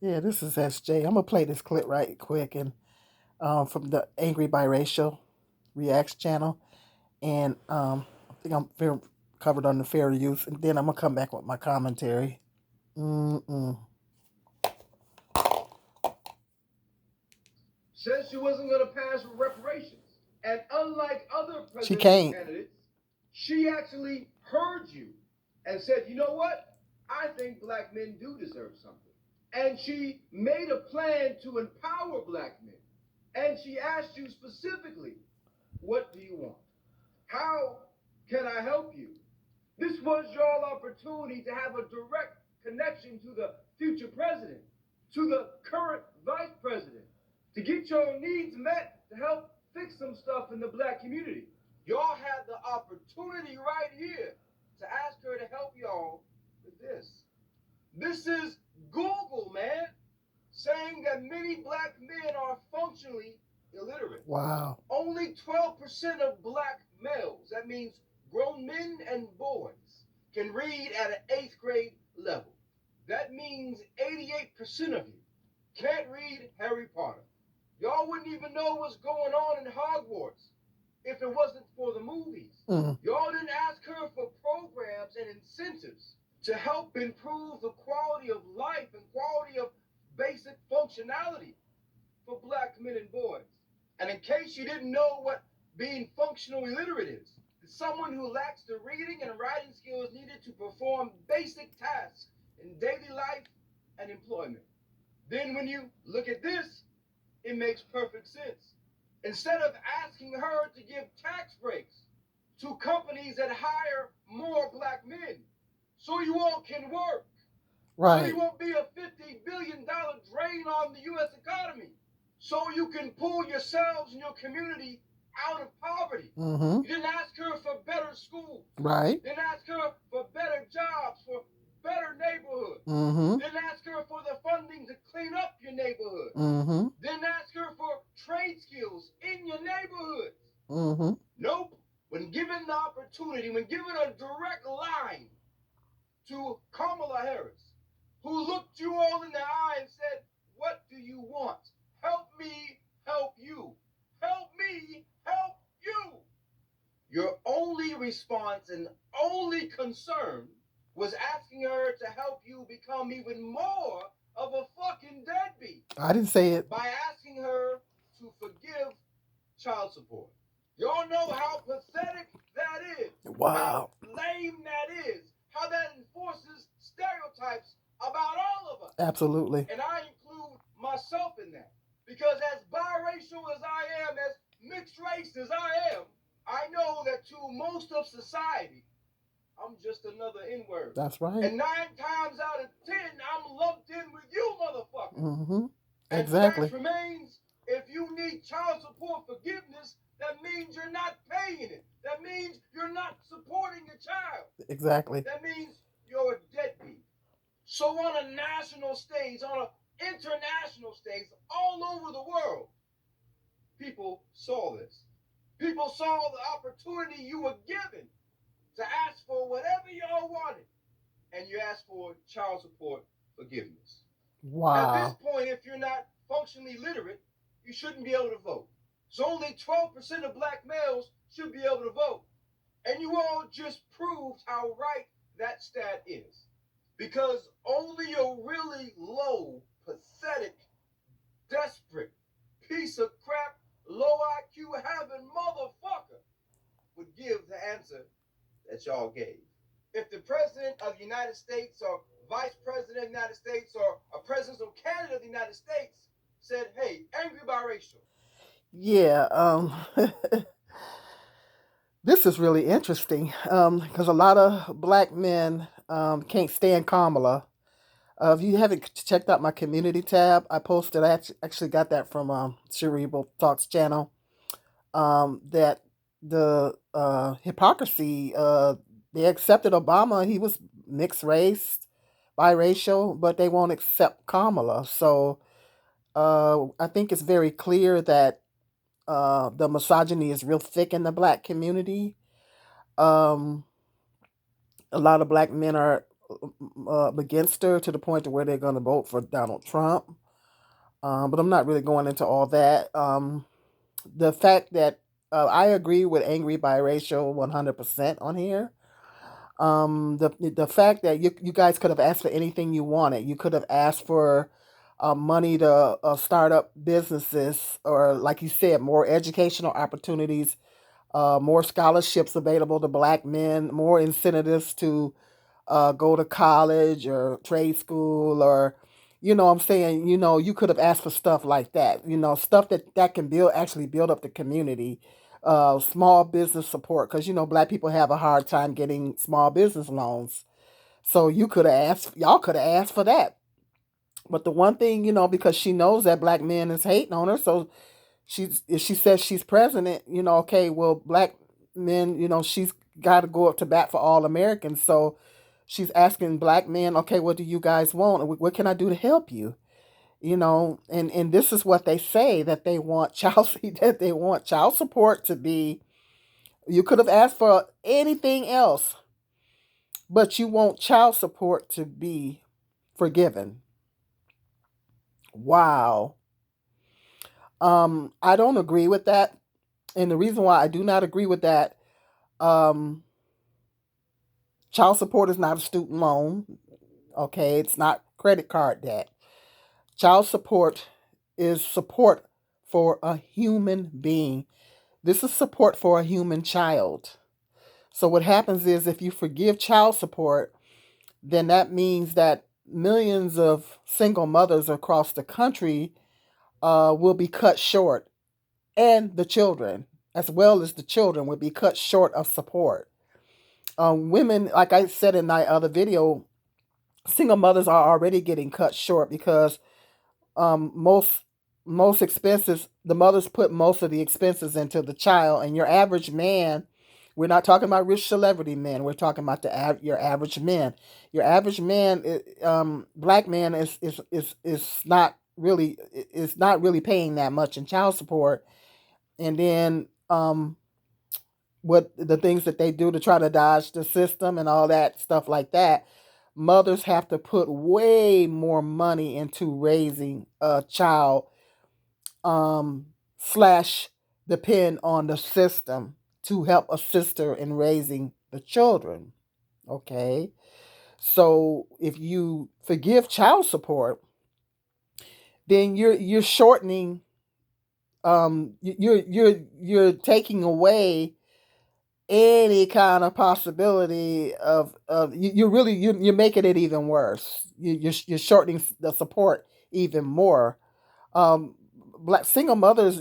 Yeah, this is SJ. I'm gonna play this clip right quick and from the Angry Biracial Reacts channel, and I think I'm very covered on the fair use, and then I'm gonna come back with my commentary. Mm-mm. Said she wasn't going to pass with reparations. And unlike other She presidential can't. candidates, she actually heard you and said, you know what? I think black men do deserve something. And she made a plan to empower black men. And she asked you specifically, what do you want? How can I help you? This was your opportunity to have a direct connection to the future president, to the current vice president, to get your needs met, to help fix some stuff in the black community. Y'all had the opportunity right here to ask her to help y'all with this. This is Google, man, saying that many black men are functionally illiterate. Wow. Only 12% of black males, that means grown men and boys, can read at an 8th grade level. That means 88% of you can't read Harry Potter. Y'all wouldn't even know what's going on in Hogwarts if it wasn't for the movies. Y'all didn't ask her for programs and incentives to help improve the quality of life and quality of basic functionality for black men and boys. And in case you didn't know what being functional illiterate is, it's someone who lacks the reading and writing skills needed to perform basic tasks in daily life and employment. Then when you look at this, it makes perfect sense. Instead of asking her to give tax breaks to companies that hire more black men so you all can work, so you won't be a $50 billion drain on the U.S. economy, so you can pull yourselves and your community out of poverty. You didn't ask her for better schools. Right. You didn't ask her for better jobs, for better neighborhoods. Didn't ask her for the funding to clean up your neighborhood. Didn't ask her for trade skills in your neighborhoods. Nope. When given the opportunity, when given a direct line to Kamala Harris, who looked you all in the eye and said, what do you want? Help me help you. Help me help you. Your only response and only concern was asking her to help you become even more of a fucking deadbeat. I didn't say it. By asking her to forgive child support. Y'all know how pathetic that is. Wow. How lame that is. How that enforces stereotypes about all of us. Absolutely. And I include myself in that. Because as biracial as I am, as mixed race as I am, I know that to most of society, I'm just another N-word. That's right. And 9 times out of 10, I'm lumped in with you, motherfucker. Exactly. And fact remains, if you need child support forgiveness, that means you're not paying it. That means you're not supporting your child. Exactly. That means you're a deadbeat. So on a national stage, on an international stage, all over the world, people saw this. People saw the opportunity you were given to ask for whatever y'all wanted, and you asked for child support forgiveness. Wow. At this point, if you're not functionally literate, you shouldn't be able to vote. So only 12% of black males should be able to vote. And you all just proved how right that stat is. Because only a really low, pathetic, desperate, piece of crap, low IQ having motherfucker would give the answer that y'all gave. If the president of the United States or vice president of the United States or a presidential candidate of the United States said, hey, angry biracial. Yeah, this is really interesting because a lot of black men can't stand Kamala. If you haven't checked out my community tab, I posted, I actually got that from Cerebral Talks channel, that the hypocrisy, they accepted Obama, he was mixed race, biracial, but they won't accept Kamala. So I think it's very clear that the misogyny is real thick in the black community. Um, a lot of black men are against her to the point to where they're going to vote for Donald Trump. But I'm not really going into all that. The fact that I agree with angry biracial 100% on here. The fact that you guys could have asked for anything you wanted. You could have asked for money to start up businesses, or like you said, more educational opportunities, more scholarships available to black men, more incentives to go to college or trade school, or I'm saying, you could have asked for stuff like that, stuff that can actually build up the community. Small business support, because black people have a hard time getting small business loans. So y'all could have asked for that. But the one thing, because she knows that black men is hating on her, so if she says she's president, okay, well, black men, she's got to go up to bat for all Americans. So she's asking black men, okay, what do you guys want? What can I do to help you? And this is what they say, that they want that they want child support to be. You could have asked for anything else, but you want child support to be forgiven. Wow. I don't agree with that. And the reason why I do not agree with that, um, child support is not a student loan. Okay, it's not credit card debt. Child support is support for a human being. This is support for a human child. So what happens is, if you forgive child support, then that means that millions of single mothers across the country will be cut short, and the children, as well as the children, will be cut short of support. Women, like I said in my other video, single mothers are already getting cut short because most expenses, the mothers put most of the expenses into the child, and your average man, we're not talking about rich celebrity men, we're talking about your average man. Your average man, black man, is not really paying that much in child support. And then what the things that they do to try to dodge the system and all that stuff like that, mothers have to put way more money into raising a child, slash depend on the system to help assist her in raising the children. Okay, so if you forgive child support, then you're shortening, you're taking away any kind of possibility of you're making it even worse. You're shortening the support even more. um Black single mothers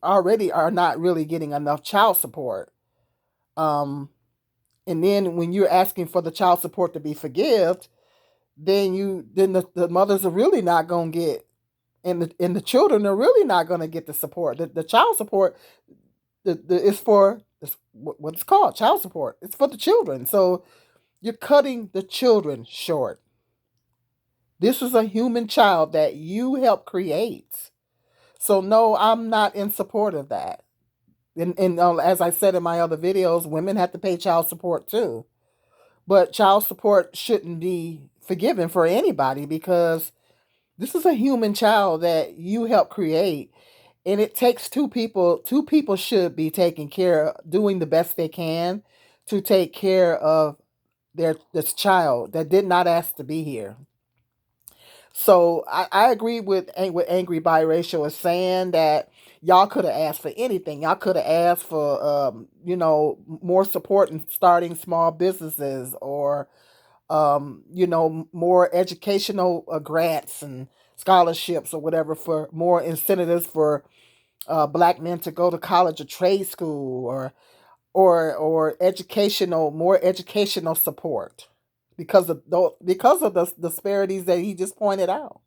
already are not really getting enough child support. um and then when you're asking for the child support to be forgiven, then the mothers are really not going to get, and the children are really not going to get the support. The child support, is for what it's called, child support. It's for the children. So you're cutting the children short. This is a human child that you helped create. So no, I'm not in support of that. And as I said in my other videos, women have to pay child support too. But child support shouldn't be forgiven for anybody, because this is a human child that you helped create. And it takes two people. Two people should be taking care, doing the best they can to take care of this child that did not ask to be here. So I agree with what Angry Biracial is saying, that y'all could have asked for anything. Y'all could have asked for more support in starting small businesses, or more educational grants and scholarships, or whatever, for more incentives for black men to go to college or trade school, or more educational support, because of the disparities that he just pointed out.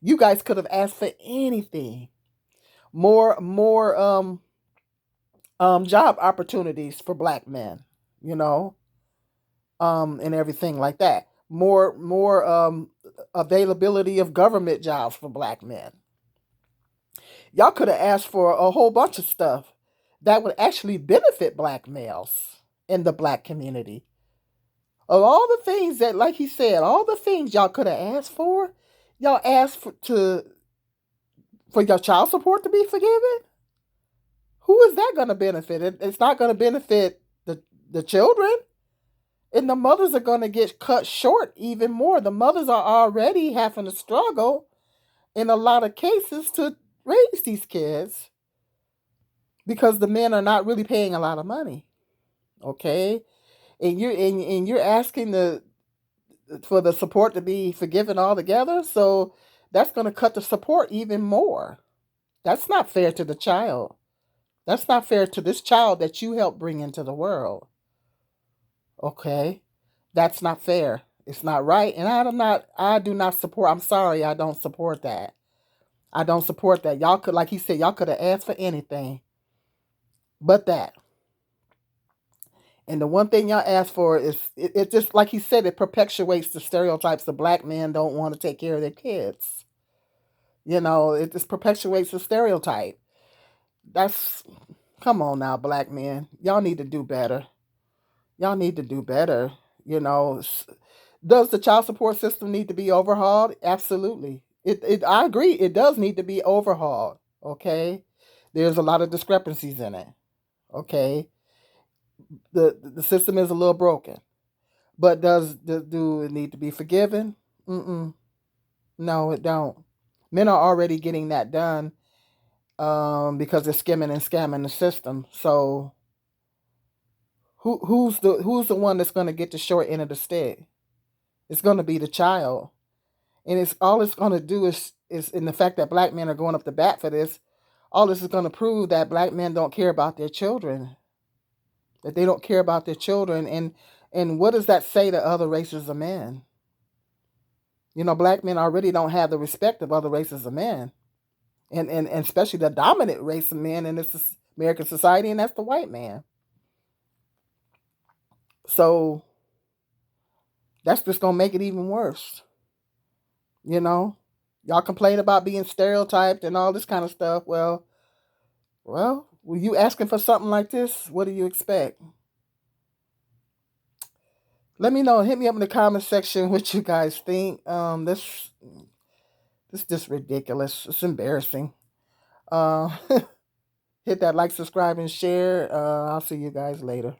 You guys could have asked for anything. More job opportunities for black men, you know, and everything like that. More availability of government jobs for black men. Y'all could have asked for a whole bunch of stuff that would actually benefit black males in the black community. Of all the things that, like he said, all the things y'all could have asked for, y'all asked for your child support to be forgiven. Who is that going to benefit? It's not going to benefit the children, and the mothers are going to get cut short even more. The mothers are already having to struggle in a lot of cases to raise these kids because the men are not really paying a lot of money. Okay, and you're asking for the support to be forgiven altogether. So that's going to cut the support even more. That's not fair to the child. That's not fair to this child that you helped bring into the world. Okay, that's not fair. It's not right, and I do not support. I'm sorry, I don't support that. I don't support that. Y'all could, like he said, y'all could have asked for anything but that. And the one thing y'all ask for is it just like he said, it perpetuates the stereotypes of black men don't want to take care of their kids. It just perpetuates the stereotype. That's Come on now, black men. Y'all need to do better. Y'all need to do better. You know, does the child support system need to be overhauled? Absolutely. I agree. It does need to be overhauled. Okay, there's a lot of discrepancies in it. Okay, the system is a little broken. But do it need to be forgiven? Mm-mm. No, it don't. Men are already getting that done because they're skimming and scamming the system. So who's the one that's going to get the short end of the stick? It's going to be the child, and it's going to do is in the fact that black men are going up the bat for this. All this is going to prove that black men don't care about their children, that they don't care about their children, and what does that say to other races of men? Black men already don't have the respect of other races of men, and especially the dominant race of men in this American society, and that's the white man. So that's just gonna make it even worse. You know, y'all complain about being stereotyped and all this kind of stuff. Well, when you asking for something like this, what do you expect? Let me know. Hit me up in the comment section what you guys think. This is just ridiculous. It's embarrassing. Uh, hit that like, subscribe, and share. I'll see you guys later.